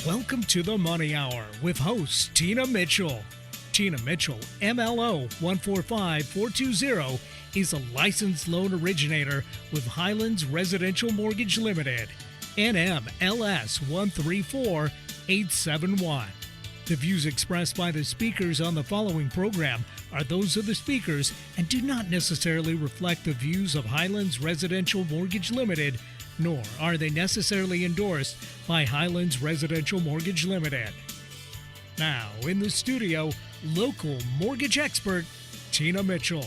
Welcome to the Money Hour with host Tina Mitchell. Tina Mitchell, MLO 145420, is a licensed loan originator with Highlands Residential Mortgage Limited, NMLS 134871. The views expressed by the speakers on the following program are those of the speakers and do not necessarily reflect the views of Highlands Residential Mortgage Limited, nor are they necessarily endorsed by Highlands Residential Mortgage Limited. Now, in the studio, local mortgage expert, Tina Mitchell.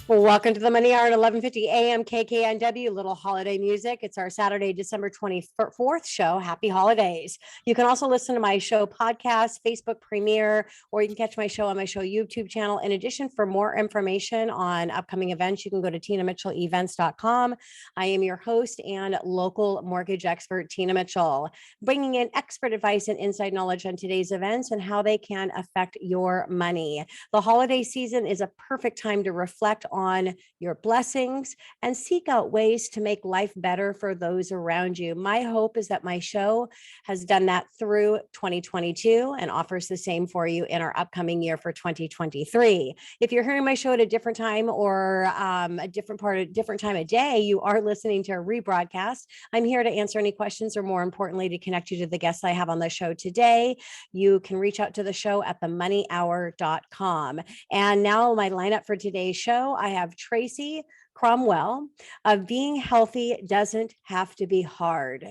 Well, welcome to the Money Hour at 11:50 a.m. KKNW, little holiday music. It's our Saturday, December 24th show. Happy holidays. You can also listen to my show podcast, Facebook premiere, or you can catch my show on my show YouTube channel. In addition, for more information on upcoming events, you can go to tinamitchellevents.com. I am your host and local mortgage expert, Tina Mitchell, bringing in expert advice and inside knowledge on today's events and how they can affect your money. The holiday season is a perfect time to reflect on your blessings and seek out ways to make life better for those around you. My hope is that my show has done that through 2022 and offers the same for you in our upcoming year for 2023. If you're hearing my show at a different time or a different time of day, you are listening to a rebroadcast. I'm here to answer any questions or, more importantly, to connect you to the guests I have on the show today. You can reach out to the show at themoneyhour.com. And now my lineup for today's show, I have Tracy, Cromwell, of Being Healthy Doesn't Have to Be Hard.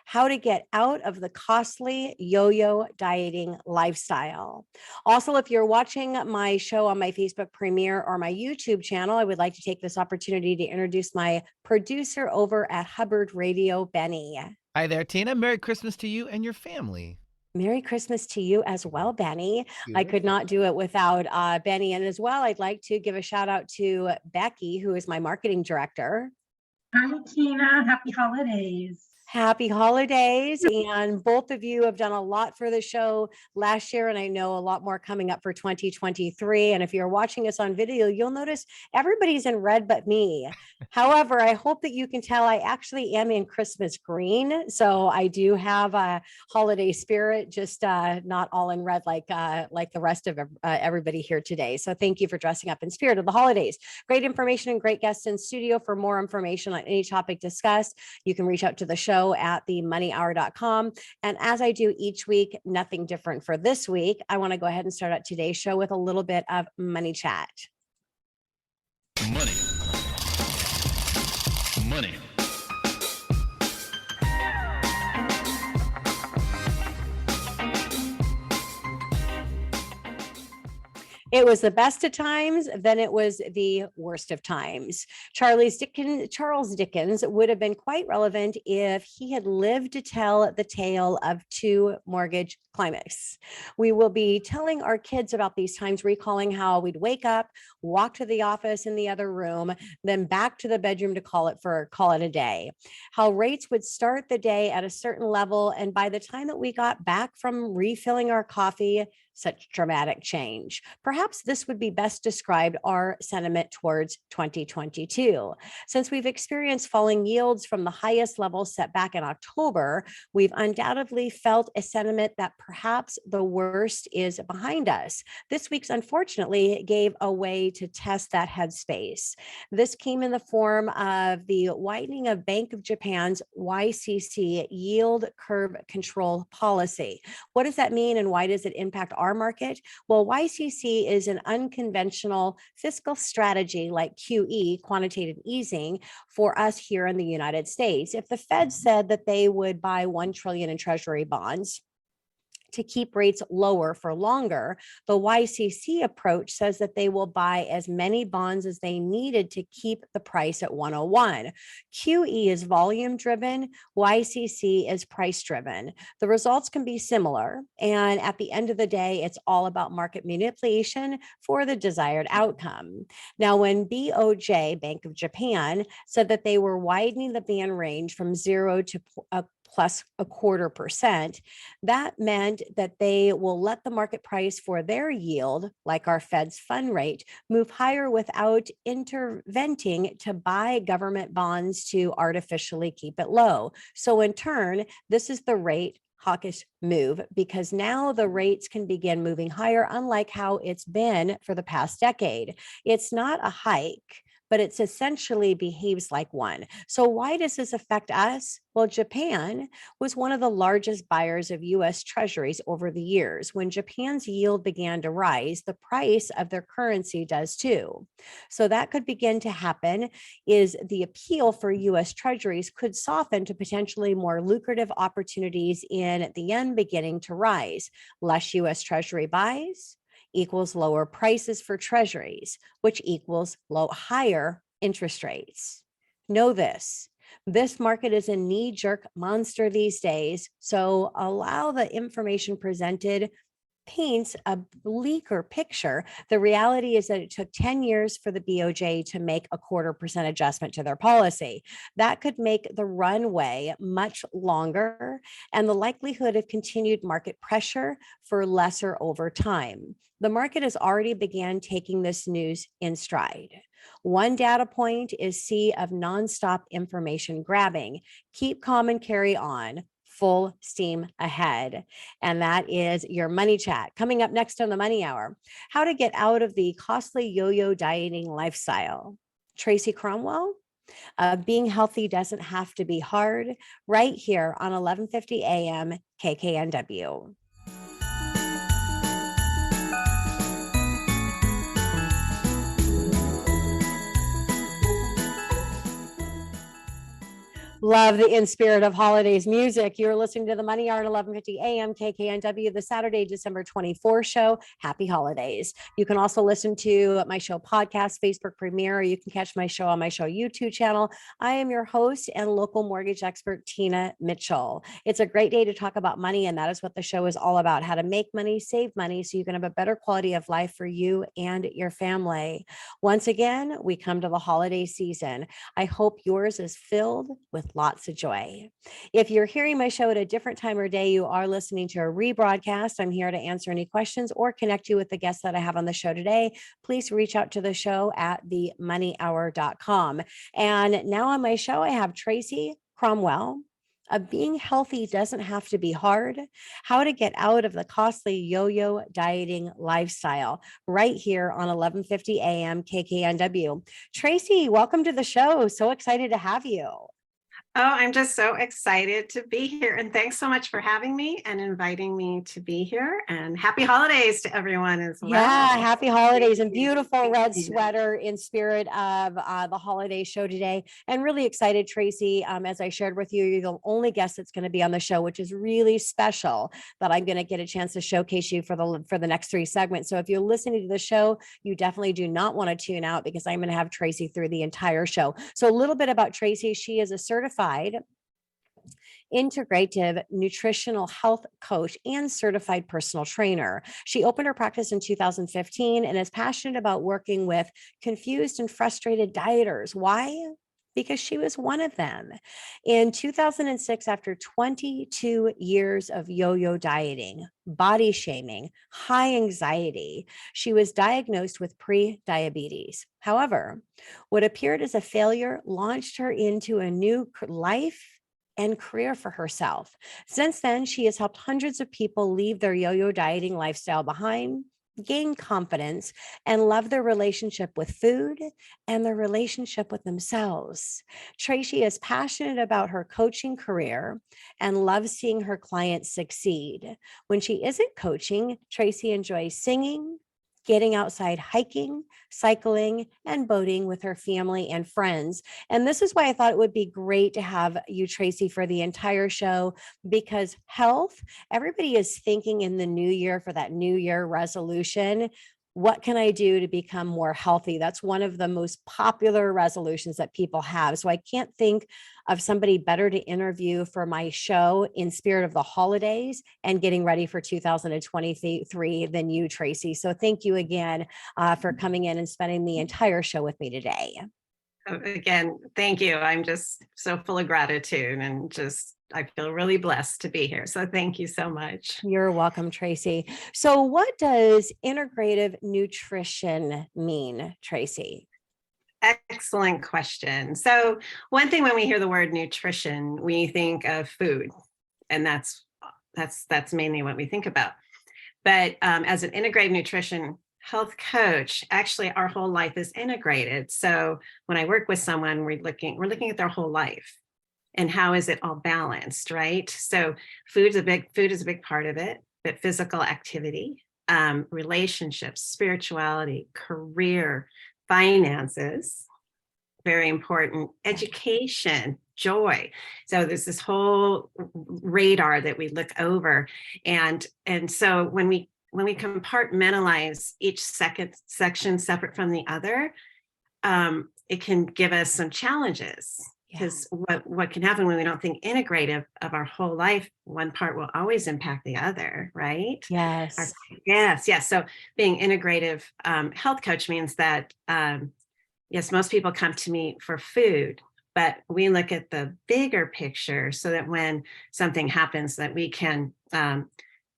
How to get out of the costly yo-yo dieting lifestyle. Also, if you're watching my show on my Facebook premiere or my YouTube channel, I would like to take this opportunity to introduce my producer over at Hubbard Radio, Benny. Hi there, Tina. Merry Christmas to you and your family. Merry Christmas to you as well, Benny. Beautiful. I could not do it without Benny. And as well, I'd like to give a shout out to Becky, who is my marketing director. Hi, Tina. Happy holidays. Happy holidays. And both of you have done a lot for the show last year, and I know a lot more coming up for 2023. And if you're watching us on video, you'll notice everybody's in red but me. However, I hope that you can tell I actually am in Christmas green. So I do have a holiday spirit, just not all in red like the rest of everybody here today. So thank you for dressing up in spirit of the holidays. Great information and great guests in studio. For more information on any topic discussed, you can reach out to the show at themoneyhour.com. And as I do each week, nothing different for this week, I want to go ahead and start out today's show with a little bit of money chat. Money. It was the best of times, then it was the worst of times. Charles Dickens would have been quite relevant if he had lived to tell the tale of two mortgage climates. We will be telling our kids about these times, recalling how we'd wake up, walk to the office in the other room, then back to the bedroom to call it a day. How rates would start the day at a certain level, and by the time that we got back from refilling our coffee, such dramatic change. Perhaps this would be best described our sentiment towards 2022. Since we've experienced falling yields from the highest level set back in October, we've undoubtedly felt a sentiment that perhaps the worst is behind us. This week's, unfortunately, gave a way to test that headspace. This came in the form of the widening of Bank of Japan's YCC yield curve control policy. What does that mean, and why does it impact our market? Well, YCC is an unconventional fiscal strategy like QE, quantitative easing, for us here in the United States. If the Fed said that they would buy $1 trillion in Treasury bonds to keep rates lower for longer, the YCC approach says that they will buy as many bonds as they needed to keep the price at 101. QE is volume driven, YCC is price driven. The results can be similar, and at the end of the day, it's all about market manipulation for the desired outcome. Now, when BOJ, Bank of Japan, said that they were widening the band range from 0 to plus 0.25%, that meant that they will let the market price for their yield, like our Fed's fund rate, move higher without interventing to buy government bonds to artificially keep it low. So in turn, this is the rate hawkish move, because now the rates can begin moving higher, unlike how it's been for the past decade. It's not a hike, but it's essentially behaves like one. So why does this affect us? Well, Japan was one of the largest buyers of US treasuries over the years. When Japan's yield began to rise, the price of their currency does too. So that could begin to happen, is the appeal for US treasuries could soften to potentially more lucrative opportunities in the yen beginning to rise. Less US treasury buys equals lower prices for treasuries, which equals higher interest rates. Know this. This market is a knee-jerk monster these days, so allow the information presented paints a bleaker picture. The reality is that it took 10 years for the BOJ to make a 0.25% adjustment to their policy. That could make the runway much longer and the likelihood of continued market pressure for lesser over time. The market has already began taking this news in stride. One data point is sea of nonstop information grabbing. Keep calm and carry on. Full steam ahead. And that is your money chat. Coming up next on the Money Hour, how to get out of the costly yo-yo dieting lifestyle. Tracy Cromwell, being healthy doesn't have to be hard, right here on 1150 AM KKNW. Love the In Spirit of Holidays music. You're listening to the Money Hour at 1150 AM KKNW, the Saturday, December 24th show. Happy holidays. You can also listen to my show podcast, Facebook premiere, or you can catch my show on my show YouTube channel. I am your host and local mortgage expert, Tina Mitchell. It's a great day to talk about money, and that is what the show is all about: how to make money, save money, so you can have a better quality of life for you and your family. Once again, we come to the holiday season. I hope yours is filled with lots of joy. If you're hearing my show at a different time or day, you are listening to a rebroadcast. I'm here to answer any questions or connect you with the guests that I have on the show today. Please reach out to the show at themoneyhour.com. And now on my show, I have Tracy Cromwell. Being healthy doesn't have to be hard. How to get out of the costly yo-yo dieting lifestyle, right here on 1150 AM KKNW. Tracy, welcome to the show. So excited to have you. Oh, I'm just so excited to be here. And thanks so much for having me and inviting me to be here. And happy holidays to everyone as well. Yeah, happy holidays and beautiful red sweater in spirit of the holiday show today. And really excited, Tracy, as I shared with you, you're the only guest that's going to be on the show, which is really special, that I'm going to get a chance to showcase you for the next 3 segments. So if you're listening to the show, you definitely do not want to tune out, because I'm going to have Tracy through the entire show. So a little bit about Tracy. She is a certified integrative nutritional health coach and certified personal trainer. She opened her practice in 2015 and is passionate about working with confused and frustrated dieters. Why? Because she was one of them. In 2006, after 22 years of yo-yo dieting, body shaming, high anxiety, she was diagnosed with pre-diabetes. However, what appeared as a failure launched her into a new life and career for herself. Since then, she has helped hundreds of people leave their yo-yo dieting lifestyle behind, gain confidence, and love their relationship with food and their relationship with themselves. Tracy is passionate about her coaching career and loves seeing her clients succeed. When she isn't coaching, Tracy enjoys singing, getting outside hiking, cycling, and boating with her family and friends. And this is why I thought it would be great to have you, Tracy, for the entire show, because health, everybody is thinking in the new year for that new year resolution. What can I do to become more healthy? That's one of the most popular resolutions that people have. So I can't think of somebody better to interview for my show in spirit of the holidays and getting ready for 2023 than you, Tracy. So thank you again for coming in and spending the entire show with me today. Again, thank you. I'm just so full of gratitude and just I feel really blessed to be here. So thank you so much. You're welcome, Tracy. So what does integrative nutrition mean, Tracy? Excellent question. So one thing when we hear the word nutrition, we think of food, and that's mainly what we think about. But as an integrative nutrition health coach, actually our whole life is integrated. So when I work with someone, we're looking at their whole life and how is it all balanced, right? So food is a big part of it, but physical activity, relationships, spirituality, career, finances, very important, education, joy. So there's this whole radar that we look over. And so when we compartmentalize each section separate from the other, it can give us some challenges. Because what can happen when we don't think integrative of our whole life, one part will always impact the other, right? Yes. Yes. So being integrative health coach means that, yes, most people come to me for food, but we look at the bigger picture so that when something happens that we can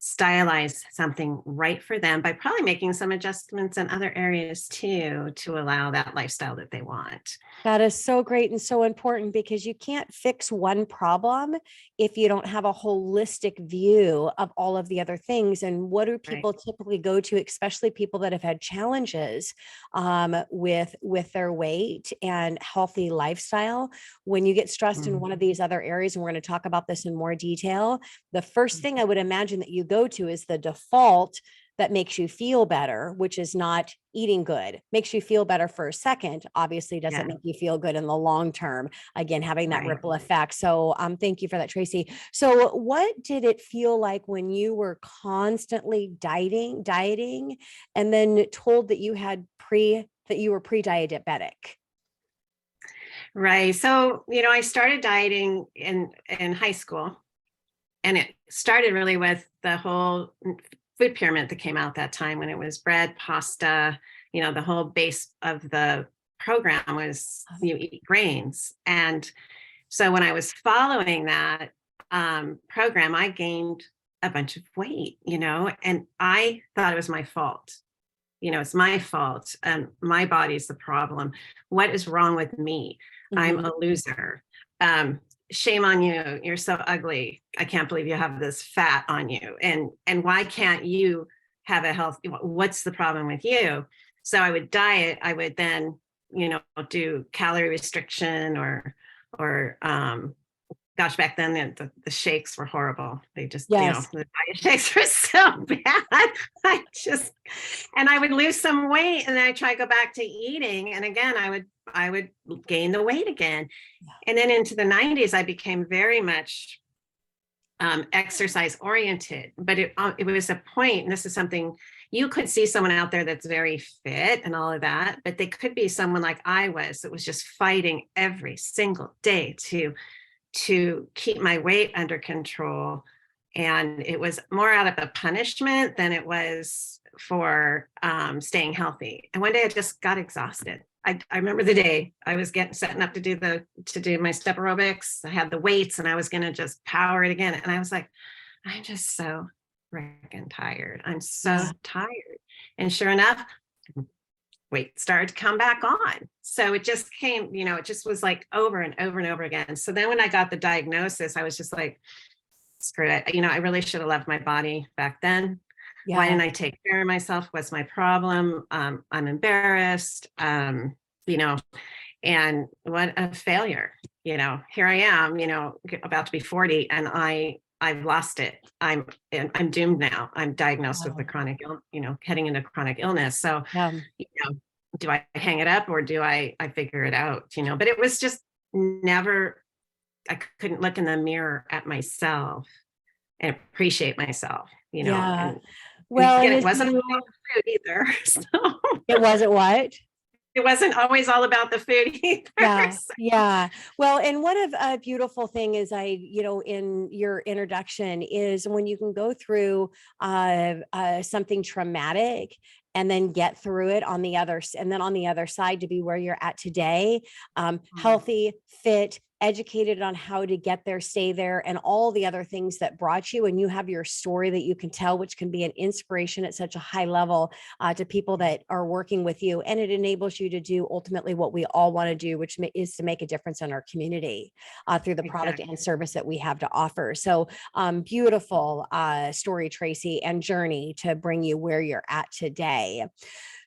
stylize something right for them by probably making some adjustments in other areas too, to allow that lifestyle that they want. That is so great and so important, because you can't fix one problem if you don't have a holistic view of all of the other things. And what do people typically go to, especially people that have had challenges with their weight and healthy lifestyle? When you get stressed in one of these other areas, and we're going to talk about this in more detail, the first thing I would imagine that you go to is the default that makes you feel better, which is not eating good. Makes you feel better for a second, obviously doesn't make you feel good in the long term. Again, having that ripple effect. So thank you for that, Tracy. So what did it feel like when you were constantly dieting, and then told that you were pre-diabetic? Right. So, I started dieting in high school, and it started really with the whole food pyramid that came out that time, when it was bread, pasta, the whole base of the program was you eat grains. And so when I was following that program, I gained a bunch of weight, and I thought it was my fault. It's my fault. My body's the problem. What is wrong with me? I'm a loser. Shame on you. You're so ugly. I can't believe you have this fat on you. And why can't you have a health? What's the problem with you? So I would diet. I would then, do calorie restriction or gosh, back then the shakes were horrible. They just, the diet shakes were so bad. And I would lose some weight, and then I try to go back to eating. And again, I would gain the weight again. And then into the 90s, I became very much exercise oriented, but it was a point, and this is something, you could see someone out there that's very fit and all of that, but they could be someone like I was, that was just fighting every single day to keep my weight under control. And it was more out of a punishment than it was for staying healthy. And one day I just got exhausted. I remember the day I was setting up to do my step aerobics. I had the weights, and I was going to just power it again. And I was like, I'm just so freaking tired. I'm so tired. And sure enough, weight started to come back on. So it just came, it just was like over and over and over again. So then when I got the diagnosis, I was just like, screw it. I really should have loved my body back then. Yeah. Why didn't I take care of myself? What's my problem? I'm embarrassed, and what a failure. Here I am, about to be 40, and I've lost it. I'm doomed now. I'm diagnosed with the chronic, heading into chronic illness. So, do I hang it up, or do I figure it out? But it was just never, I couldn't look in the mirror at myself and appreciate myself, and well, again, it wasn't all about the food either. So. It wasn't what? It wasn't always all about the food either. Yeah. Well, and one of a beautiful thing is in your introduction is when you can go through something traumatic and then get through it on the other side to be where you're at today, healthy, fit, educated on how to get there, stay there, and all the other things that brought you. And you have your story that you can tell, which can be an inspiration at such a high level to people that are working with you. And it enables you to do ultimately what we all want to do, which is to make a difference in our community through the product and service that we have to offer. So beautiful story, Tracy, and journey to bring you where you're at today.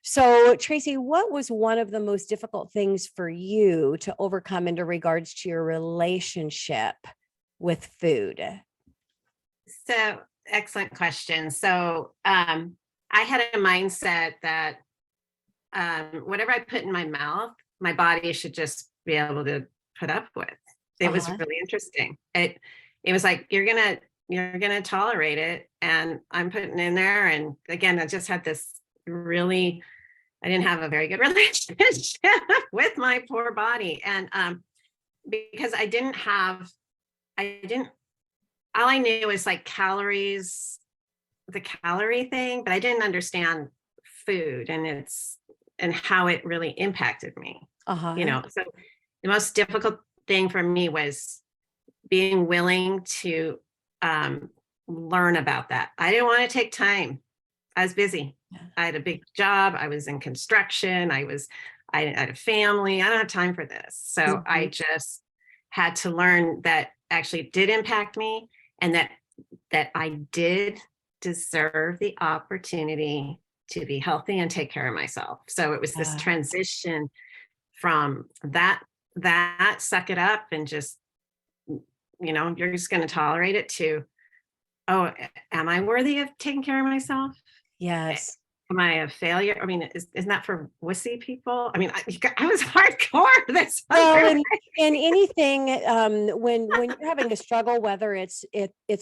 So, Tracy, what was one of the most difficult things for you to overcome in regards to your relationship with food? So, excellent question. So, I had a mindset that whatever I put in my mouth, my body should just be able to put up with. It was really interesting. It was like, you're gonna tolerate it, and I'm putting in there. And again, I just had this really, I didn't have a very good relationship with my poor body. And because all I knew was like calories, the calorie thing, but I didn't understand food and how it really impacted me. So the most difficult thing for me was being willing to learn about that. I didn't want to take time. I was busy. I had a big job. I was in construction. I had a family. I don't have time for this. So I just had to learn that actually did impact me, and that I did deserve the opportunity to be healthy and take care of myself. So it was this transition from that suck it up and just, you're just going to tolerate it, to, oh, am I worthy of taking care of myself? Yes. Am I a failure? I mean, isn't that for wussy people? I mean, I was hardcore. This well, in anything, when you're having a struggle, whether it's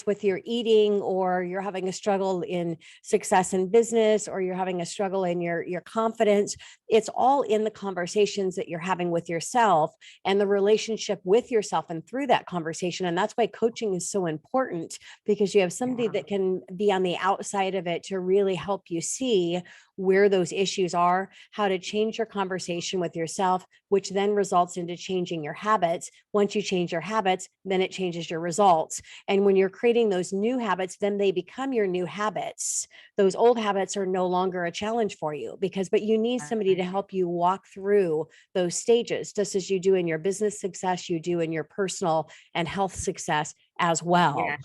with your eating, or you're having a struggle in success in business, or you're having a struggle in your confidence, it's all in the conversations that you're having with yourself and the relationship with yourself, and through that conversation. And that's why coaching is so important, because you have somebody that can be on the outside of it to really help you see where those issues are, how to change your conversation with yourself, which then results into changing your habits. Once you change your habits, then it changes your results. And when you're creating those new habits, then they become your new habits. Those old habits are no longer a challenge for you, but you need somebody to help you walk through those stages, just as you do in your business success, you do in your personal and health success as well. Yeah.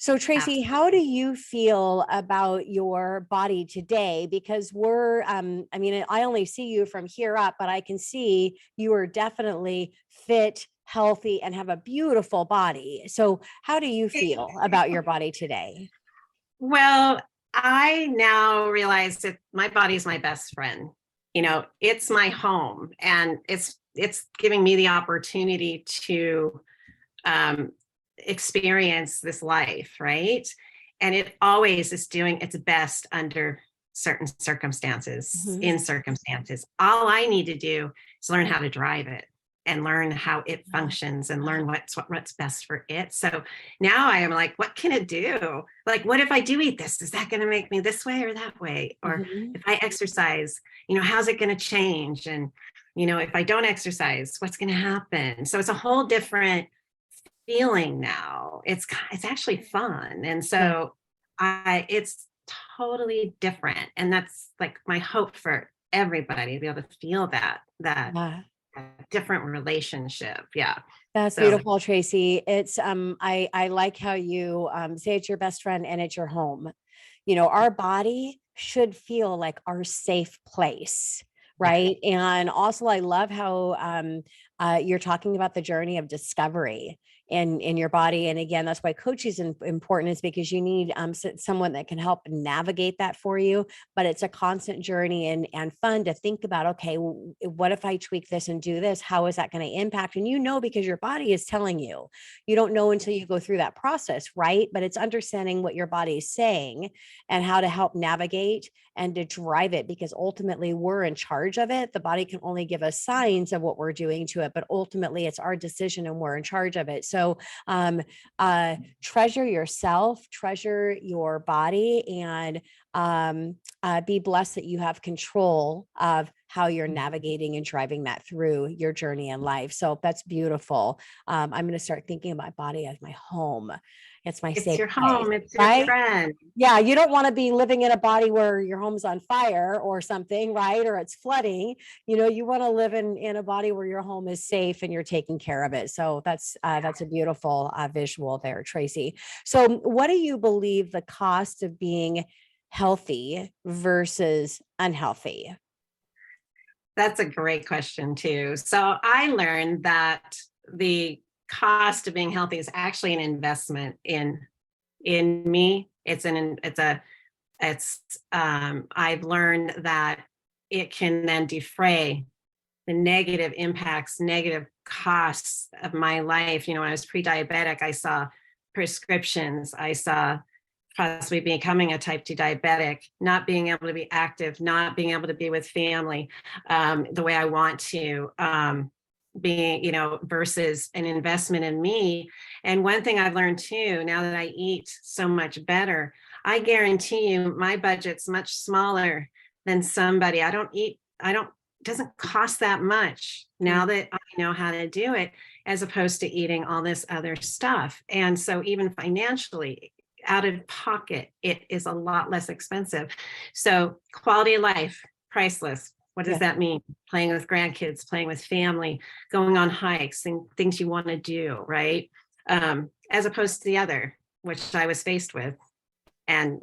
So, Tracy, how do you feel about your body today? Because I only see you from here up, but I can see you are definitely fit, healthy, and have a beautiful body. So how do you feel about your body today? Well, I now realize that my body is my best friend. It's my home, and it's giving me the opportunity to experience this life, right? And it always is doing its best under certain circumstances. In circumstances, all I need to do is learn how to drive it and learn how it functions and learn what's best for it. So now I am like, what can it do? Like, what if I do eat this? Is that going to make me this way or that way? Or if I exercise, how's it going to change? And if I don't exercise, what's going to happen? So it's a whole different feeling now. It's actually fun. And so it's totally different. And that's like my hope for everybody to be able to feel that different relationship. Yeah. That's beautiful, Tracy. It's I like how you say it's your best friend and it's your home. Our body should feel like our safe place. Right. And also, I love how you're talking about the journey of discovery in your body. And again, that's why coaching is important, is because you need someone that can help navigate that for you. But it's a constant journey and fun to think about, okay, what if I tweak this and do this? How is that going to impact? And because your body is telling you. You don't know until you go through that process, right? But it's understanding what your body is saying and how to help navigate and to drive it, because ultimately we're in charge of it. The body can only give us signs of what we're doing to it, but ultimately it's our decision and we're in charge of it. So treasure yourself, treasure your body, and be blessed that you have control of how you're navigating and driving that through your journey in life. So that's beautiful. I'm going to start thinking of my body as my home. It's my It's safe your place, home. It's your right? friend. Yeah, you don't want to be living in a body where your home's on fire or something, right? Or it's flooding. You want to live in a body where your home is safe and you're taking care of it. So that's a beautiful visual there, Tracy. So what do you believe the cost of being healthy versus unhealthy? That's a great question too. So I learned that the cost of being healthy is actually an investment in me. I've learned that it can then defray the negative impacts, negative costs of my life. When I was pre-diabetic, I saw prescriptions, I saw possibly becoming a type 2 diabetic, not being able to be active, not being able to be with family the way I want to, being, versus an investment in me. And one thing I've learned too, now that I eat so much better, I guarantee you my budget's much smaller than somebody. It doesn't cost that much now that I know how to do it, as opposed to eating all this other stuff. And so even financially, out of pocket, it is a lot less expensive. So quality of life, priceless. What does that mean? Playing with grandkids, playing with family, going on hikes, and things you want to do, right? As opposed to the other, which I was faced with. And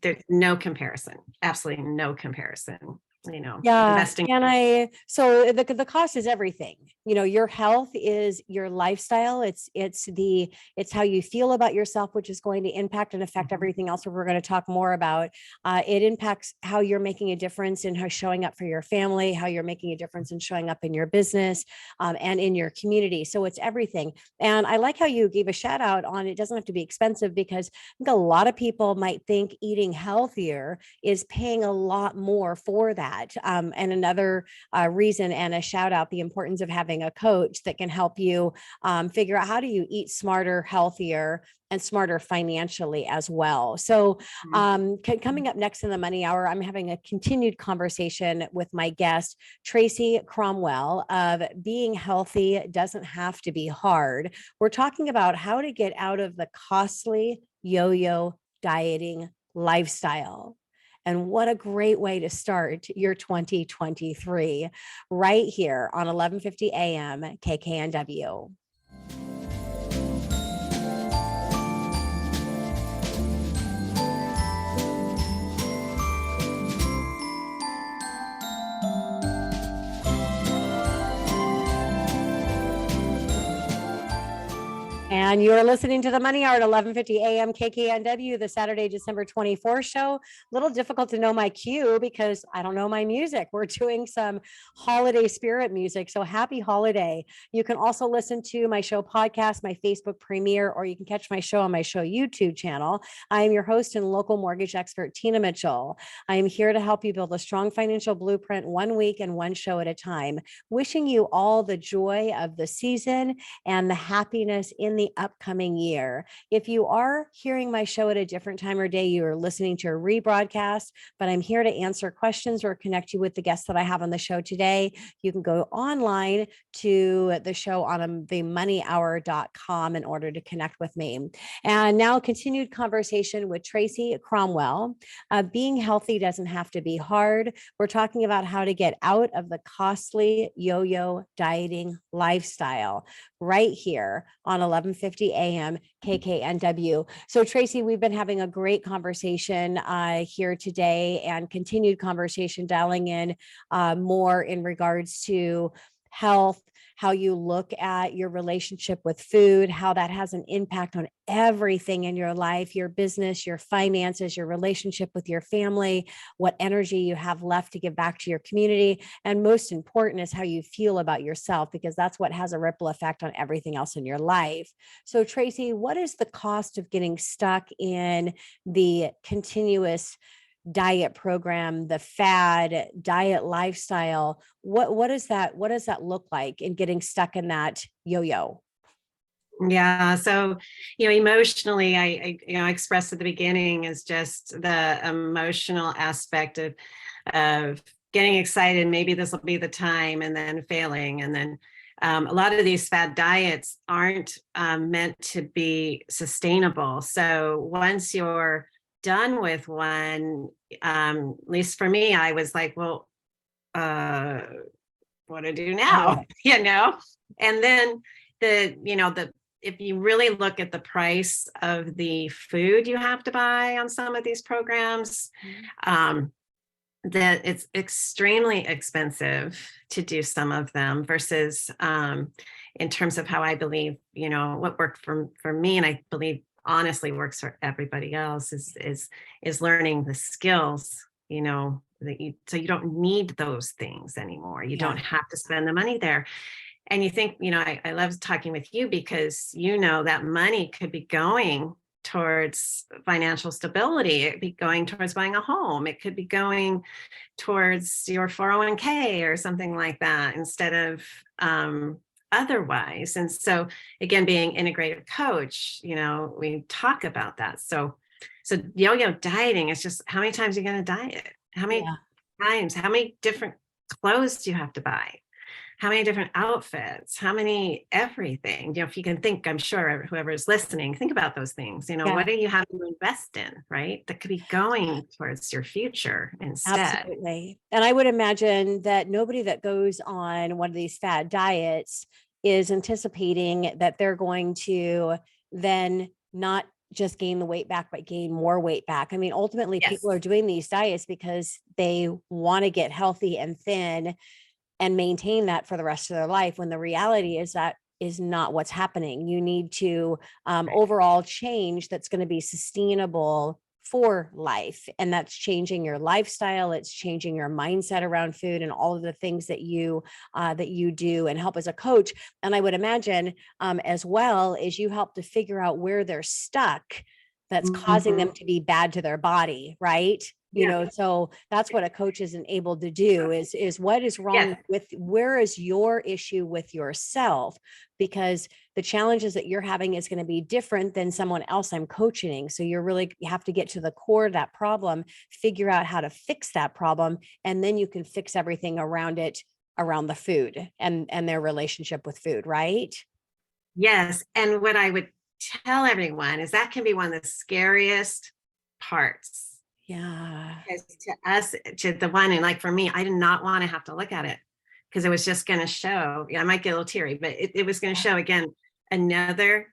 there's no comparison, absolutely no comparison. Investing. And so the cost is everything. Your health is your lifestyle. It's how you feel about yourself, which is going to impact and affect everything else, we're going to talk more about. It impacts how you're making a difference in how showing up for your family, how you're making a difference in showing up in your business, and in your community. So it's everything. And I like how you gave a shout out on, it doesn't have to be expensive, because I think a lot of people might think eating healthier is paying a lot more for that. And another reason, and a shout out, the importance of having a coach that can help you figure out how do you eat smarter, healthier, and smarter financially as well. So coming up next in the Money Hour, I'm having a continued conversation with my guest, Tracy Cromwell, of being healthy doesn't have to be hard. We're talking about how to get out of the costly yo-yo dieting lifestyle. And what a great way to start your 2023 right here on 1150 AM KKNW. And you're listening to the Money Hour at 1150 AM KKNW, the Saturday, December 24th show. A little difficult to know my cue because I don't know my music. We're doing some holiday spirit music. So happy holiday. You can also listen to my show podcast, my Facebook premiere, or you can catch my show on my show YouTube channel. I am your host and local mortgage expert, Tina Mitchell. I am here to help you build a strong financial blueprint 1 week and one show at a time. Wishing you all the joy of the season and the happiness in the upcoming year. If you are hearing my show at a different time or day, you are listening to a rebroadcast, but I'm here to answer questions or connect you with the guests that I have on the show today. You can go online to the show on themoneyhour.com in order to connect with me. And now continued conversation with Tracy Cromwell. Being healthy doesn't have to be hard. We're talking about how to get out of the costly yo-yo dieting lifestyle right here on 1150 AM KKNW. So Tracy, we've been having a great conversation here today, and continued conversation dialing in more in regards to health, how you look at your relationship with food, how that has an impact on everything in your life, your business, your finances, your relationship with your family, what energy you have left to give back to your community. And most important is how you feel about yourself, because that's what has a ripple effect on everything else in your life. So Tracy, what is the cost of getting stuck in the continuous diet program, the fad diet lifestyle, what does that look like in getting stuck in that yo-yo? Yeah. So, emotionally, I expressed at the beginning is just the emotional aspect of getting excited. Maybe this will be the time, and then failing. And then a lot of these fad diets aren't meant to be sustainable. So once you're done with one, at least for me, I was like, well, what do I do now? And then the if you really look at the price of the food you have to buy on some of these programs, that it's extremely expensive to do some of them versus in terms of how I believe, what worked for me, and I believe honestly works for everybody else is learning the skills, so you don't need those things anymore. You don't have to spend the money there. And you think, I love talking with you because, that money could be going towards financial stability. It could be going towards buying a home. It could be going towards your 401k or something like that instead of otherwise. And so again, being integrative coach, we talk about that. So yo-yo dieting is just, how many times are you going to diet? How many times? How many different clothes do you have to buy? How many different outfits? How many everything? If you can think, I'm sure whoever is listening, think about those things. What do you have to invest in, right? That could be going towards your future instead. Absolutely. And I would imagine that nobody that goes on one of these fad diets is anticipating that they're going to then not just gain the weight back, but gain more weight back. I mean, ultimately, people are doing these diets because they want to get healthy and thin and maintain that for the rest of their life, when the reality is that is not what's happening. You need to overall change that's going to be sustainable for life. And that's changing your lifestyle. It's changing your mindset around food and all of the things that you do and help as a coach. And I would imagine as well as you help to figure out where they're stuck that's causing them to be bad to their body, right? So that's what a coach isn't able to do is what is wrong with, where is your issue with yourself? Because the challenges that you're having is going to be different than someone else I'm coaching. So you have to get to the core of that problem, figure out how to fix that problem, and then you can fix everything around it, around the food and their relationship with food, right? Yes. And what I would tell everyone is that can be one of the scariest parts. Yeah. Because to us, to the one, and like for me, I did not want to have to look at it because it was just going to show, I might get a little teary, but it was going to show again, another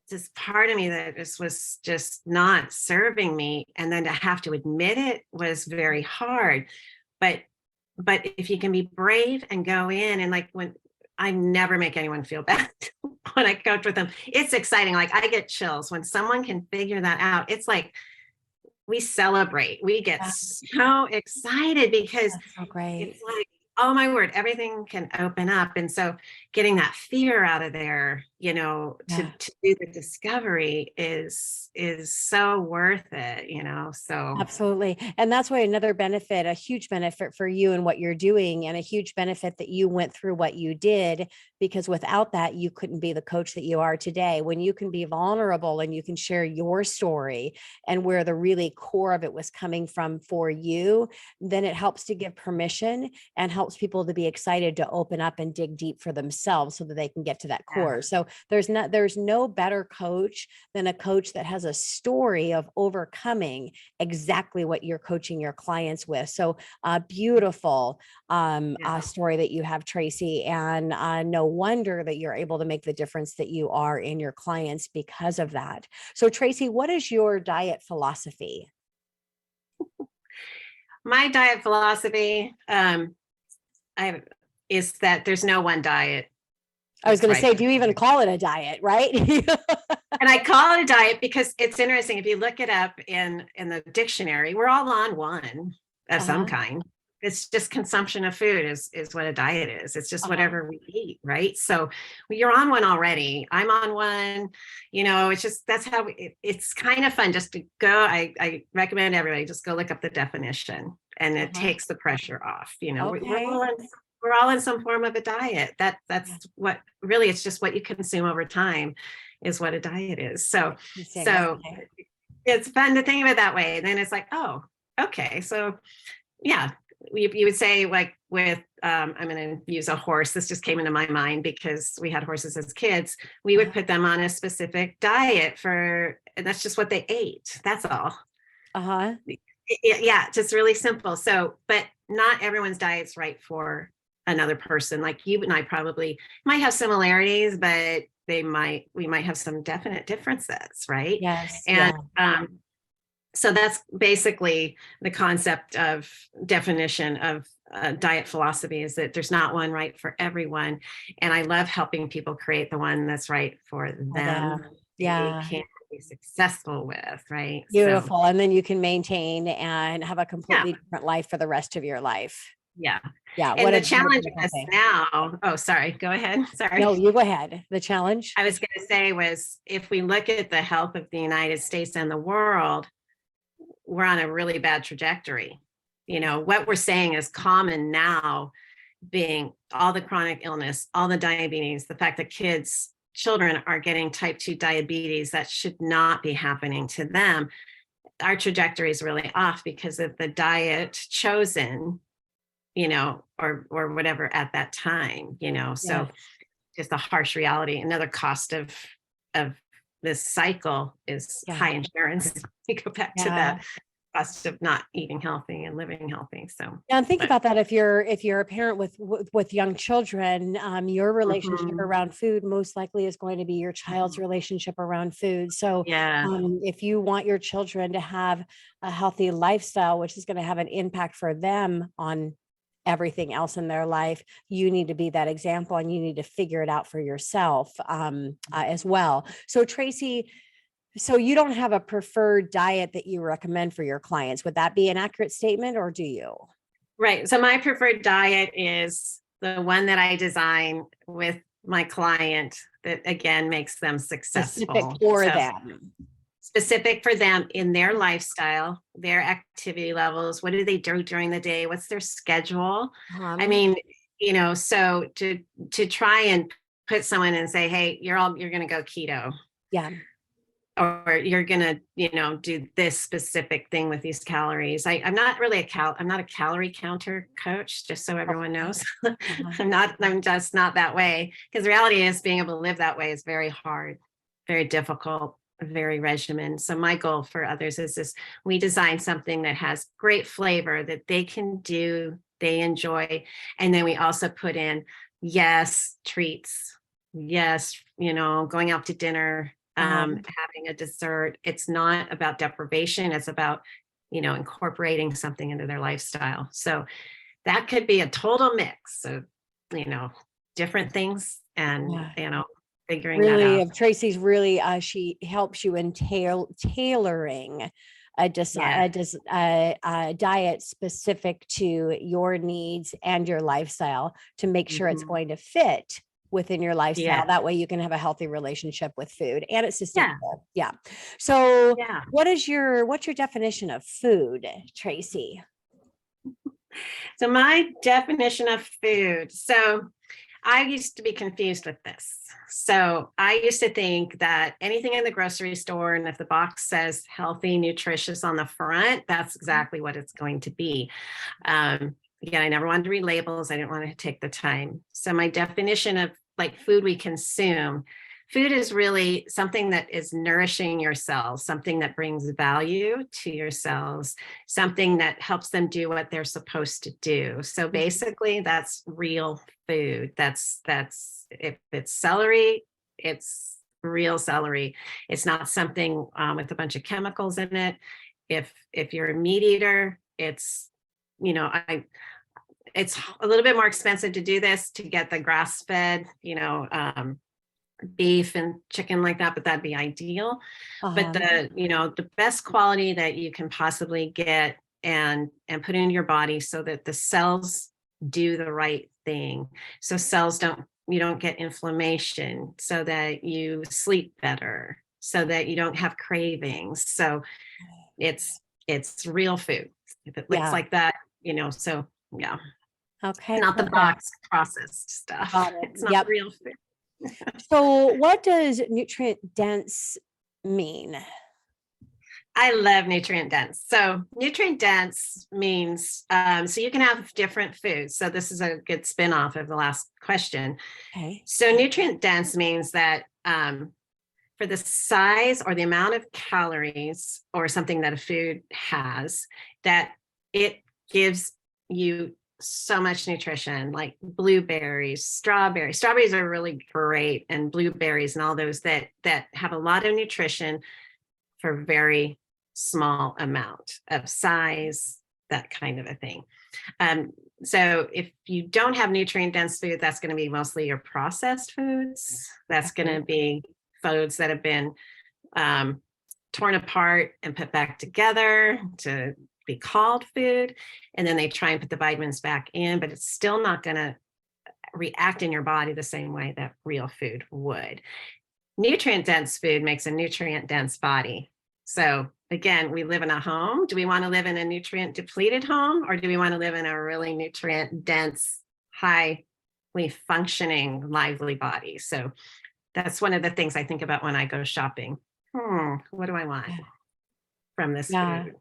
just part of me that was just not serving me. And then to have to admit it was very hard. But if you can be brave and go in, and like when I never make anyone feel bad when I coach with them, it's exciting. Like I get chills when someone can figure that out. It's like, we celebrate, we get so excited because so great. It's like, oh my word, everything can open up. And so getting that fear out of there, to do the discovery is so worth it, so. Absolutely. And that's why another benefit, a huge benefit for you and what you're doing, and a huge benefit that you went through what you did, because without that, you couldn't be the coach that you are today. When you can be vulnerable and you can share your story and where the really core of it was coming from for you, then it helps to give permission and helps people to be excited to open up and dig deep for themselves so that they can get to that core. So there's no better coach than a coach that has a story of overcoming exactly what you're coaching your clients with. So beautiful story that you have, Tracy, and no wonder that you're able to make the difference that you are in your clients because of that. So Tracy, what is your diet philosophy? My diet philosophy is that there's no one diet. I was going to say, do you even call it a diet, right? And I call it a diet because it's interesting. If you look it up in the dictionary, we're all on one of some kind. it's just consumption of food is what a diet is. It's just Uh-huh. whatever we eat, right? So you're on one already. I'm on one. It's just that's how it's kind of fun just to go. I recommend everybody just go look up the definition, and it Uh-huh. takes the pressure off. Okay. We're all in some form of a diet. That's what really, it's just what you consume over time is what a diet is. So Okay. it's fun to think of it that way. And then it's like, oh, okay. So yeah, you would say, like, with I'm going to use a horse. This just came into my mind because we had horses as kids. We would put them on a specific diet and that's just what they ate. That's all. Uh-huh. Yeah, just really simple. So, but not everyone's diet's right for another person. Like you and I probably might have similarities, but we might have some definite differences, right? Yes. And Yeah. so that's basically the concept of definition of diet philosophy, is that there's not one right for everyone. And I love helping people create the one that's right for them. They Yeah. can be successful with, right? So Beautiful. And then you can maintain and have a yeah, completely different life for the rest of your life. yeah. Yeah. And the What a challenge beautiful is thing. now, oh, sorry, go ahead. Sorry. No, you go ahead. The challenge. I was going to say was, if we look at the health of the United States and the world, we're on a really bad trajectory. What we're saying is common now, being all the chronic illness, all the diabetes, the fact that children are getting type 2 diabetes that should not be happening to them. Our trajectory is really off because of the diet chosen, or whatever at that time, so Yes. just a harsh reality. Another cost of this cycle is Yeah. high insurance. You go back to Yeah. that cost of not eating healthy and living healthy. So Yeah, and think but- about that if you're a parent with young children, your relationship Mhm. around food most likely is going to be your child's relationship around food. So Yeah. if you want your children to have a healthy lifestyle, which is going to have an impact for them on everything else in their life, you need to be that example, and you need to figure it out for yourself as well. So Tracy, so you don't have a preferred diet that you recommend for your clients. Would that be an accurate statement, or do you? Right. So my preferred diet is the one that I design with my client that, again, makes them successful. Specific for them. Specific for them in their lifestyle, their activity levels. What do they do during the day? What's their schedule? I mean, so to try and put someone and say, hey, you're going to go keto. Yeah. Or you're gonna, do this specific thing with these calories. I'm not really I'm not a calorie counter coach, just so everyone knows. I'm just not that way. Because the reality is, being able to live that way is very hard, very difficult, very regimen. So my goal for others is this: we design something that has great flavor that they can do, they enjoy. And then we also put in, yes, treats, yes, going out to dinner, having a dessert. It's not about deprivation. It's about, incorporating something into their lifestyle. So that could be a total mix of, different things, and, figuring that Really, out. if Tracy's really, she helps you in tailoring a diet specific to your needs and your lifestyle to make sure it's going to fit within your lifestyle. Yeah. That way you can have a healthy relationship with food, and it's sustainable. Yeah. So what's your definition of food, Tracy? So my definition of food. So I used to be confused with this. So I used to think that anything in the grocery store, and if the box says healthy, nutritious on the front, that's exactly what it's going to be. Again, I never wanted to read labels. I didn't want to take the time. So my definition of food we consume, food is really something that is nourishing your cells, something that brings value to your cells, something that helps them do what they're supposed to do. So basically that's real food. That's if it's celery, it's real celery. It's not something with a bunch of chemicals in it. If you're a meat eater, it's, it's a little bit more expensive to do this, to get the grass-fed, beef and chicken like that, but that'd be ideal. But the best quality that you can possibly get and put in your body so that the cells do the right thing. So you don't get inflammation, so that you sleep better, so that you don't have cravings. So it's real food. If it looks Yeah. like that, so yeah. Okay. Not the Perfect. box processed stuff. Got it. It's not Yep. real food. So what does nutrient dense mean? I love nutrient dense. So nutrient dense means, so you can have different foods. So this is a good spin-off of the last question. Okay. So nutrient dense means that for the size or the amount of calories or something that a food has, that it gives you so much nutrition, like blueberries, strawberries. Strawberries are really great, and blueberries and all those that have a lot of nutrition for very small amount of size, that kind of a thing. So if you don't have nutrient dense food, that's going to be mostly your processed foods. That's going to be foods that have been torn apart and put back together to be called food. And then they try and put the vitamins back in, but it's still not going to react in your body the same way that real food would. Nutrient dense food makes a nutrient dense body. So again, we live in a home. Do we want to live in a nutrient depleted home, or do we want to live in a really nutrient dense, highly functioning, lively body? So that's one of the things I think about when I go shopping. What do I want from this food?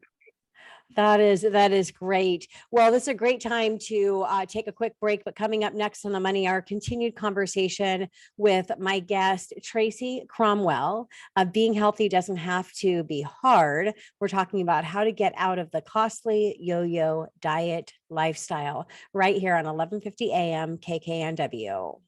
That is great. Well, this is a great time to take a quick break, but coming up next on The Money Hour, continued conversation with my guest, Tracy Cromwell. Being healthy doesn't have to be hard. We're talking about how to get out of the costly yo-yo diet lifestyle right here on 1150 AM KKNW.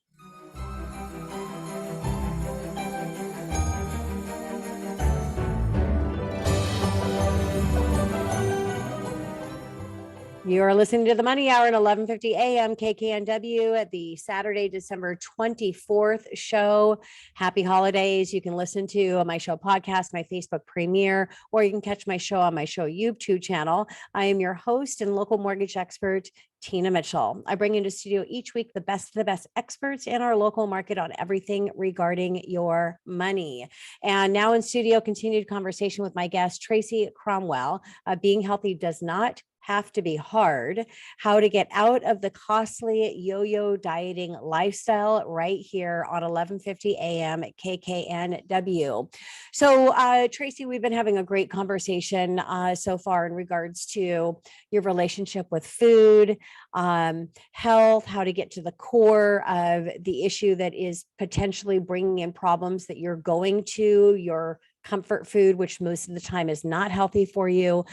You are listening to The Money Hour at 1150 AM KKNW at the Saturday, December 24th show. Happy holidays. You can listen to my show podcast, my Facebook premiere, or you can catch my show on my show YouTube channel. I am your host and local mortgage expert, Tina Mitchell. I bring into studio each week the best of the best experts in our local market on everything regarding your money. And now in studio, continued conversation with my guest, Tracy Cromwell. Being healthy does not have to be hard. How to get out of the costly yo-yo dieting lifestyle right here on 1150 AM KKNW. So Tracy, we've been having a great conversation so far in regards to your relationship with food, health, how to get to the core of the issue that is potentially bringing in problems that you're going to your comfort food, which most of the time is not healthy for you.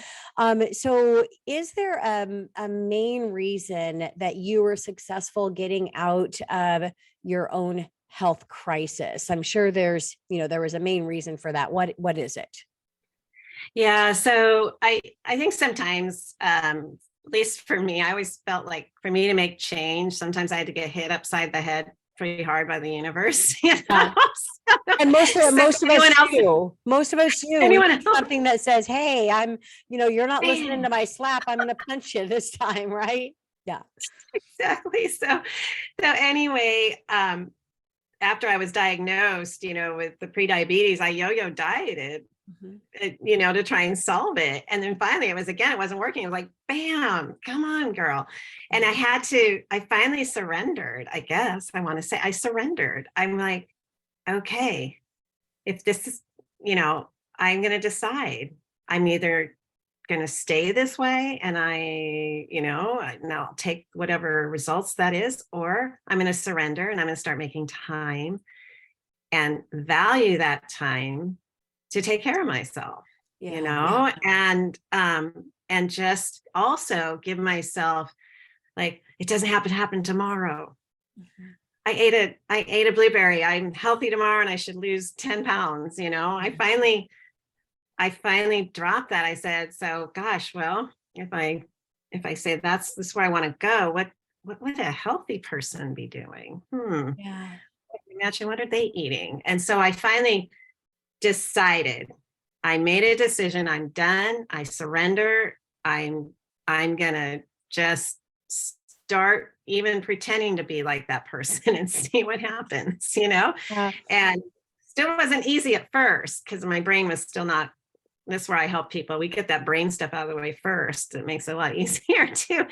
So is there a main reason that you were successful getting out of your own health crisis? I'm sure there was a main reason for that. What is it? Yeah. So I think sometimes, at least for me, I always felt like for me to make change, sometimes I had to get hit upside the head pretty hard by the universe. And most of us do. Most of us do. Anyone else? Something that says, "Hey, you're not listening to my slap. I'm going to punch you this time," right? Yeah, exactly. So anyway, after I was diagnosed, with the prediabetes, I yo-yo dieted, to try and solve it. And then finally it wasn't working. It was like, bam, come on, girl. And I finally surrendered. I guess I want to say I surrendered. I'm like, okay, if this is, I'm going to decide. I'm either going to stay this way and I'll take whatever results that is, or I'm going to surrender and I'm going to start making time and value that time to take care of myself, and just also give myself, like, it doesn't have to happen tomorrow. I ate a blueberry. I'm healthy tomorrow and I should lose 10 pounds. I finally dropped that. I said, so gosh, well, if I say this is where I want to go, what would a healthy person be doing? Yeah. Imagine, what are they eating? And so I finally decided, I made a decision. I'm done. I surrender. I'm gonna just start even pretending to be like that person and see what happens, Yeah. and still wasn't easy at first because my brain was still not. That's where I help people. We get that brain stuff out of the way first. It makes it a lot easier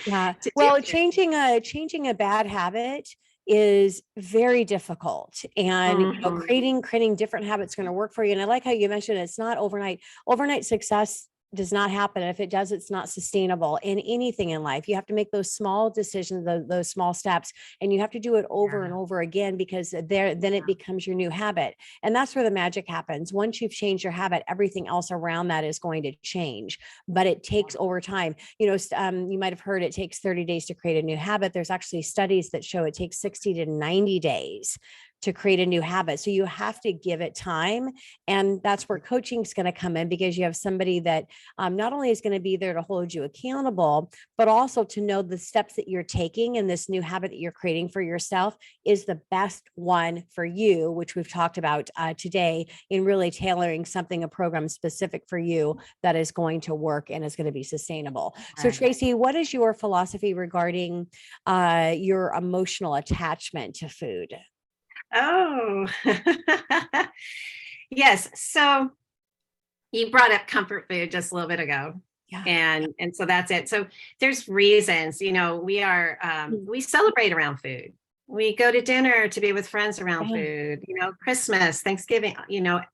Yeah. to do Well, it. changing a bad habit is very difficult, and Mhm. creating different habits going to work for you. And I like how you mentioned it's not overnight. Overnight success does not happen. If it does, it's not sustainable in anything in life. You have to make those small decisions, those small steps, and you have to do it over and over again, because then it becomes your new habit. And that's where the magic happens. Once you've changed your habit, everything else around that is going to change, but it takes over time. You might have heard it takes 30 days to create a new habit. There's actually studies that show it takes 60 to 90 days to create a new habit. So you have to give it time. And that's where coaching is going to come in, because you have somebody that not only is going to be there to hold you accountable, but also to know the steps that you're taking and this new habit that you're creating for yourself is the best one for you, which we've talked about today, in really tailoring a program specific for you that is going to work and is going to be sustainable. So Right. Tracy, what is your philosophy regarding your emotional attachment to food? Oh, yes. So you brought up comfort food just a little bit ago. Yeah. And so that's it. So there's reasons, we celebrate around food. We go to dinner to be with friends around food, Christmas, Thanksgiving,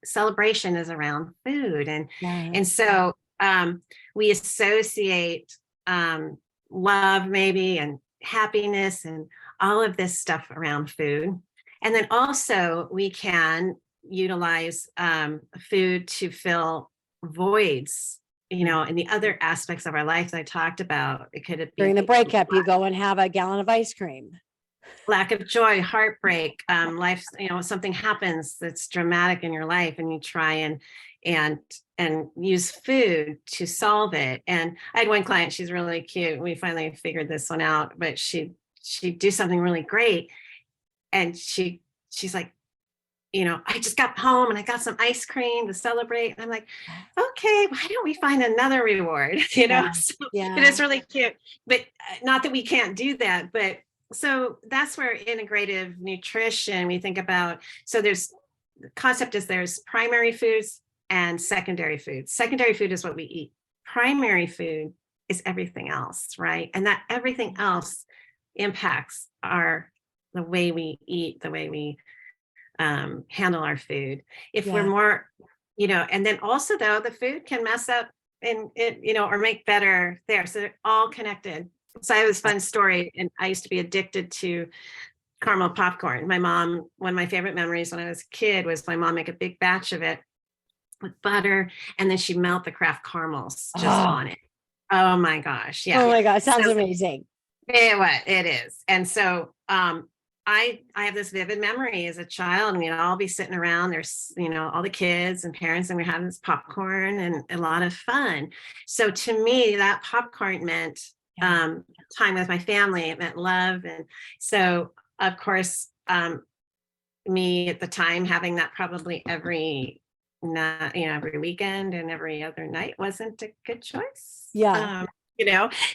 celebration is around food. And so we associate love maybe and happiness and all of this stuff around food. And then also we can utilize food to fill voids, in the other aspects of our life that I talked about. It could be During the breakup, you go and have a gallon of ice cream. lack of joy, heartbreak, life, something happens that's dramatic in your life, and you try and use food to solve it. And I had one client, she's really cute. We finally figured this one out, but she'd do something really great. And she's like, I just got home and I got some ice cream to celebrate. And I'm like, okay, why don't we find another reward? Yeah. So Yeah. it is really cute, but not that we can't do that. But so that's where integrative nutrition, we think about. So the concept is there's primary foods and secondary foods. Secondary food is what we eat. Primary food is everything else, right? And that everything else impacts the way we eat, the way we handle our food. If we're more, and then also though, the food can mess up and it, or make better there. So they're all connected. So I have this fun story, and I used to be addicted to caramel popcorn. My mom, one of my favorite memories when I was a kid was my mom make a big batch of it with butter, and then she'd melt the Kraft caramels just on it. Oh my gosh. Yeah. Oh my God. Sounds amazing. It is. And so I have this vivid memory as a child, and we'd all be sitting around, there's, all the kids and parents, and we're having this popcorn and a lot of fun. So to me, that popcorn meant time with my family. It meant love. And so of course, me at the time having that probably every night, every weekend and every other night wasn't a good choice. Yeah.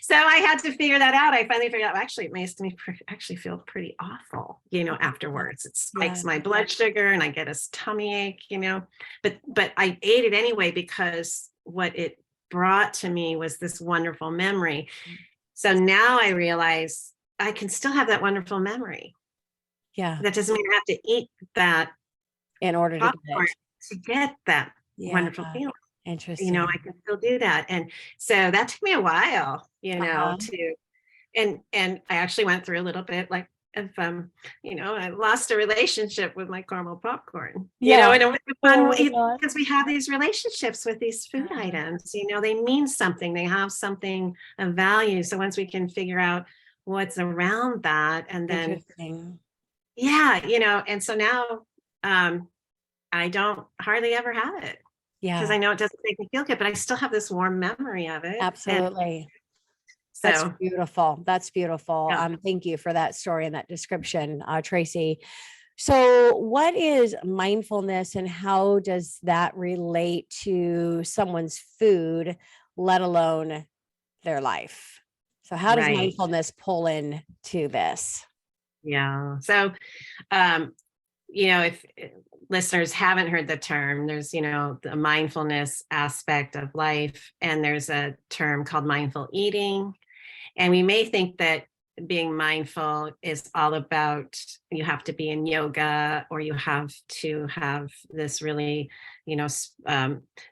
So I had to figure that out. I finally figured out, actually, it makes me actually feel pretty awful, afterwards. It spikes my blood sugar and I get a tummy ache, but I ate it anyway, because what it brought to me was this wonderful memory. So now I realize I can still have that wonderful memory. Yeah. That doesn't mean I have to eat that in order to get that wonderful feeling. Interesting. I can still do that. And so that took me a while, to, and I actually went through a little bit like, if I lost a relationship with my caramel popcorn, in a fun way, because we have these relationships with these food items, they mean something, they have something of value. So once we can figure out what's around that, and then, and so now I don't hardly ever have it. Because I know it doesn't make me feel good, but I still have this warm memory of it. Absolutely. That's beautiful. That's beautiful. Thank you for that story and that description, Tracy. So what is mindfulness, and how does that relate to someone's food, let alone their life. So how does Right. mindfulness pull in to this? Yeah. So, if listeners haven't heard the term, there's, the mindfulness aspect of life, and there's a term called mindful eating. And we may think that being mindful is all about, you have to be in yoga, or you have to have this really,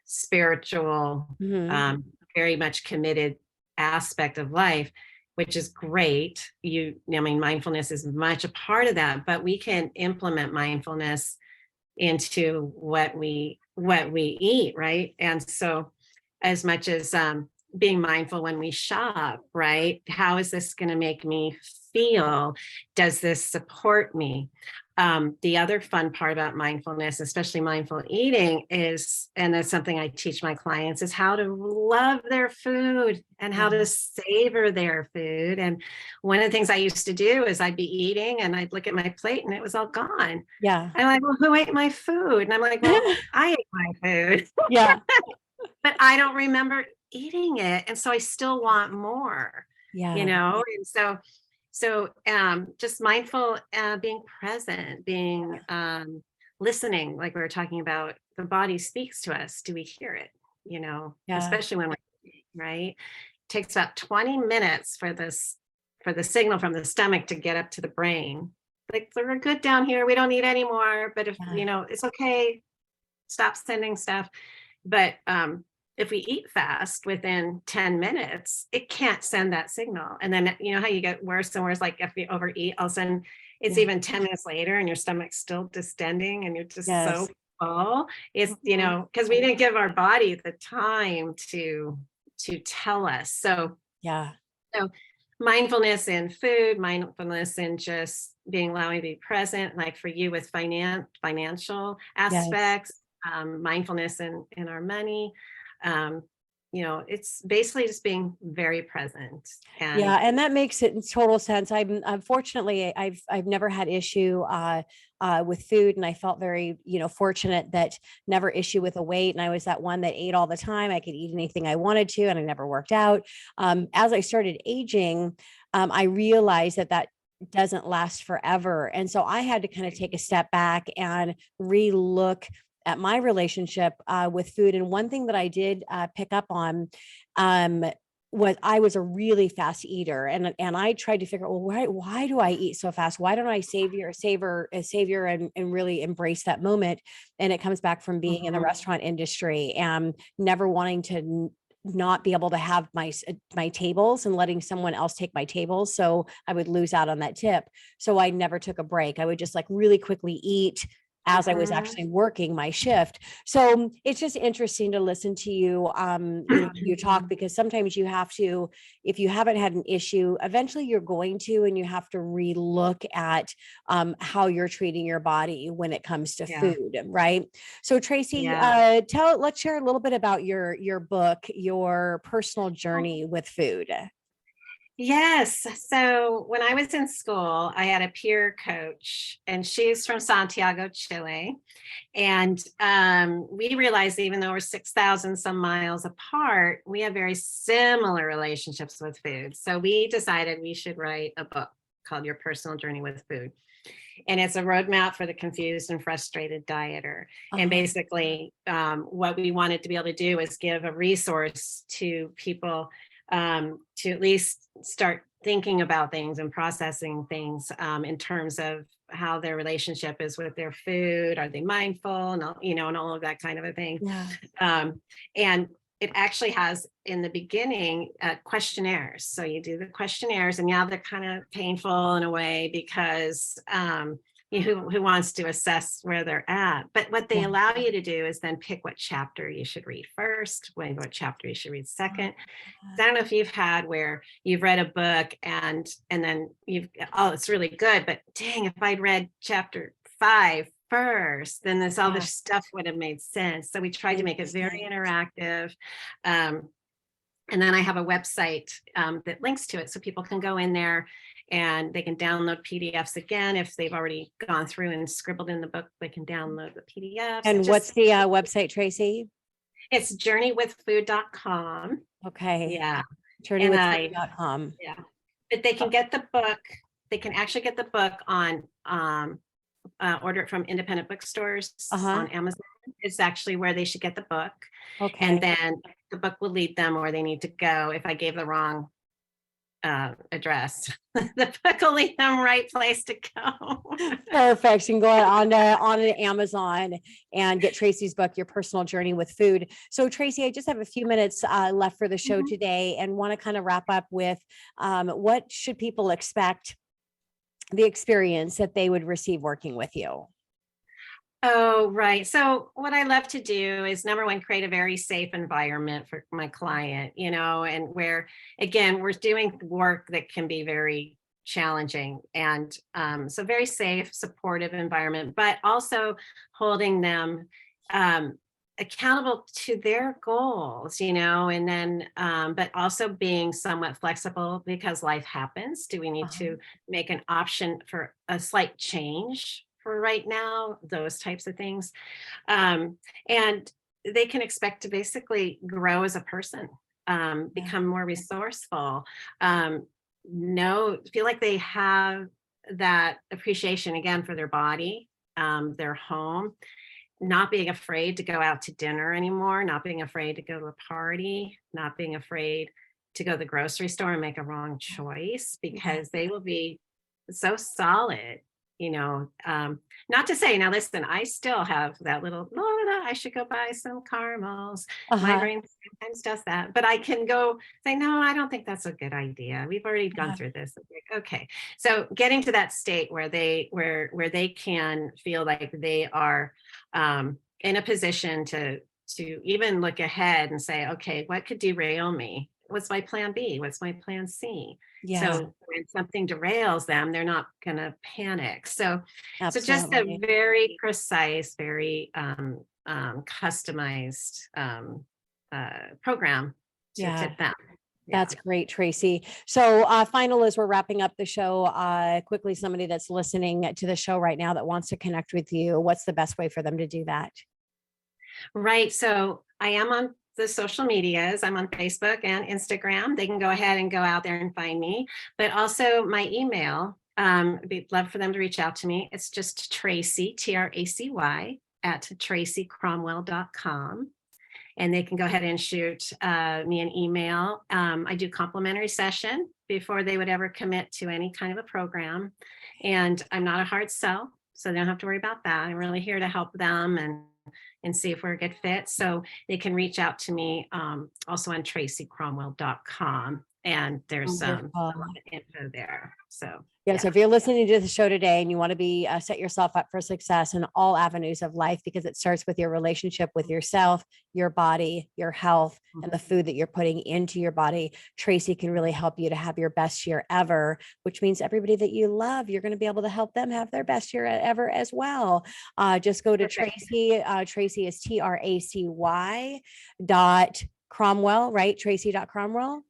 spiritual, Mhm. very much committed aspect of life, which is great. Mindfulness is much a part of that, but we can implement mindfulness into what we eat, right? And so, as much as being mindful when we shop, right? How is this going to make me feel? Does this support me? The other fun part about mindfulness, especially mindful eating, is, and that's something I teach my clients, is how to love their food and how to savor their food. And one of the things I used to do is I'd be eating and I'd look at my plate and it was all gone. Yeah. I'm like, well, who ate my food? And I'm like, well, I ate my food. Yeah. But I don't remember eating it. And so I still want more, Yeah. And so just mindful, being present, being listening, like we were talking about, the body speaks to us. Do we hear it? Especially when we're eating, right? It takes about 20 minutes for the signal from the stomach to get up to the brain. Like, we're good down here. We don't need any more. But if, it's okay, stop sending stuff. But if we eat fast, within 10 minutes, it can't send that signal. And then, how you get worse and worse, like if you overeat, all of a sudden it's even 10 minutes later and your stomach's still distending and you're just so full. It's, because we didn't give our body the time to tell us. So mindfulness in food, mindfulness in just allowing to be present, like for you with financial aspects, mindfulness in our money. It's basically just being very present. And that makes it in total sense. Unfortunately, I've never had issue with food, and I felt very, fortunate that never issue with a weight. And I was that one that ate all the time. I could eat anything I wanted to, and I never worked out. As I started aging, I realized that doesn't last forever. And so I had to kind of take a step back and relook at my relationship with food. And one thing that I did pick up on was I was a really fast eater, and I tried to figure out, well, why do I eat so fast? Why don't I savor and really embrace that moment? And it comes back from being in the restaurant industry and never wanting to not be able to have my tables and letting someone else take my tables. So I would lose out on that tip. So I never took a break. I would just really quickly eat as I was actually working my shift. So it's just interesting to listen to you, you talk, because sometimes you have to, if you haven't had an issue, eventually you're going to, and you have to relook at how you're treating your body when it comes to food, right? So Tracy, let's share a little bit about your book, your personal journey with food. Yes. So when I was in school, I had a peer coach, and she's from Santiago, Chile. And we realized, even though we're 6,000 some miles apart, we have very similar relationships with food. So we decided we should write a book called Your Personal Journey with Food. And it's a roadmap for the confused and frustrated dieter. And basically, what we wanted to be able to do is give a resource to people to at least start thinking about things and processing things in terms of how their relationship is with their food. Are they mindful? And all of that kind of a thing. And it actually has, in the beginning, questionnaires. So you do the questionnaires, and they're kind of painful in a way, because who wants to assess where they're at? But what they allow you to do is then pick what chapter you should read first, what chapter you should read second. I don't know if you've had where you've read a book and then it's really good, but dang, if I'd read chapter 5 first, then this stuff would have made sense. So we tried to make it very interactive. And then I have a website that links to it, so people can go in there and they can download PDFs again. If they've already gone through and scribbled in the book, they can download the PDFs. And what's the website, Tracy? It's journeywithfood.com. Okay. Yeah. Journeywithfood.com. yeah, but they can get the book. They can actually get the book on, order it from independent bookstores on Amazon. It's actually where they should get the book. Okay. And then the book will lead them where they need to go. If I gave the wrong address, the book will lead them right place to go. Perfect. You can go on to Amazon and get Tracy's book, Your Personal Journey with Food. So Tracy, I just have a few minutes left for the show today and want to kind of wrap up with what should people expect the experience that they would receive working with you? Oh, right. So what I love to do is, number one, create a very safe environment for my client, and where, again, we're doing work that can be very challenging. And so very safe, supportive environment, but also holding them accountable to their goals, and then, but also being somewhat flexible because life happens. Do we need to make an option for a slight change for right now? Those types of things. And they can expect to basically grow as a person, become more resourceful, feel like they have that appreciation again for their body, their home, not being afraid to go out to dinner anymore, not being afraid to go to a party, not being afraid to go to the grocery store and make a wrong choice, because they will be so solid, not to say, now listen, I still have that little, I should go buy some caramels. My brain sometimes does that, but I can go say, no, I don't think that's a good idea. We've already gone through this. Like, okay. So getting to that state where they can feel like they are in a position to even look ahead and say, okay, what could derail me? What's my plan B? What's my plan C? Yeah. So when something derails them, they're not going to panic. So just a Absolutely. very precise, very customized program to fit them. That's great, Tracy. So final, as we're wrapping up the show, quickly, somebody that's listening to the show right now that wants to connect with you, what's the best way for them to do that? Right. So I am on the social medias. I'm on Facebook and Instagram. They can go ahead and go out there and find me, but also my email. We'd love for them to reach out to me. It's just Tracy, TRACY at tracycromwell.com. And they can go ahead and shoot me an email. I do complimentary session before they would ever commit to any kind of a program. And I'm not a hard sell, so they don't have to worry about that. I'm really here to help them and see if we're a good fit. So they can reach out to me also on tracycromwell.com. And there's a lot of info there. So So if you're listening to the show today and you want to be set yourself up for success in all avenues of life, because it starts with your relationship with yourself, your body, your health, and the food that you're putting into your body, Tracy can really help you to have your best year ever, which means everybody that you love, you're going to be able to help them have their best year ever as well. Just go to Tracy. Tracy is TRACY .Cromwell, right? Tracy.Cromwell.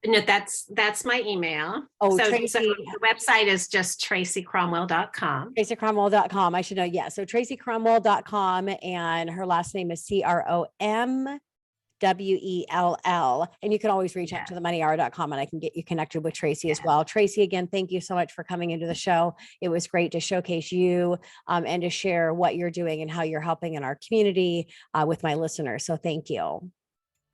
No, that's my email. Oh, so Tracy. So the website is just tracycromwell.com. tracycromwell.com. I should know. Yeah. So tracycromwell.com, and her last name is CROMWELL. And you can always reach out to themoneyhour.com and I can get you connected with Tracy as well. Tracy, again, thank you so much for coming into the show. It was great to showcase you and to share what you're doing and how you're helping in our community with my listeners. So thank you.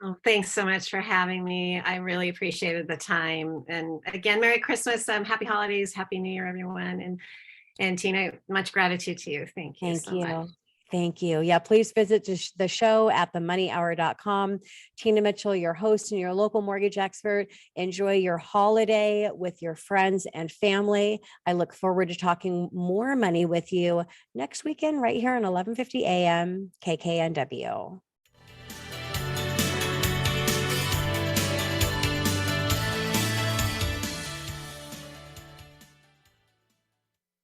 Oh, thanks so much for having me. I really appreciated the time. And again, Merry Christmas, happy holidays, Happy New Year, everyone. And Tina, much gratitude to you. Thank you so much. Thank you. Yeah, please visit the show at themoneyhour.com. Tina Mitchell, your host and your local mortgage expert. Enjoy your holiday with your friends and family. I look forward to talking more money with you next weekend right here on 1150 AM KKNW.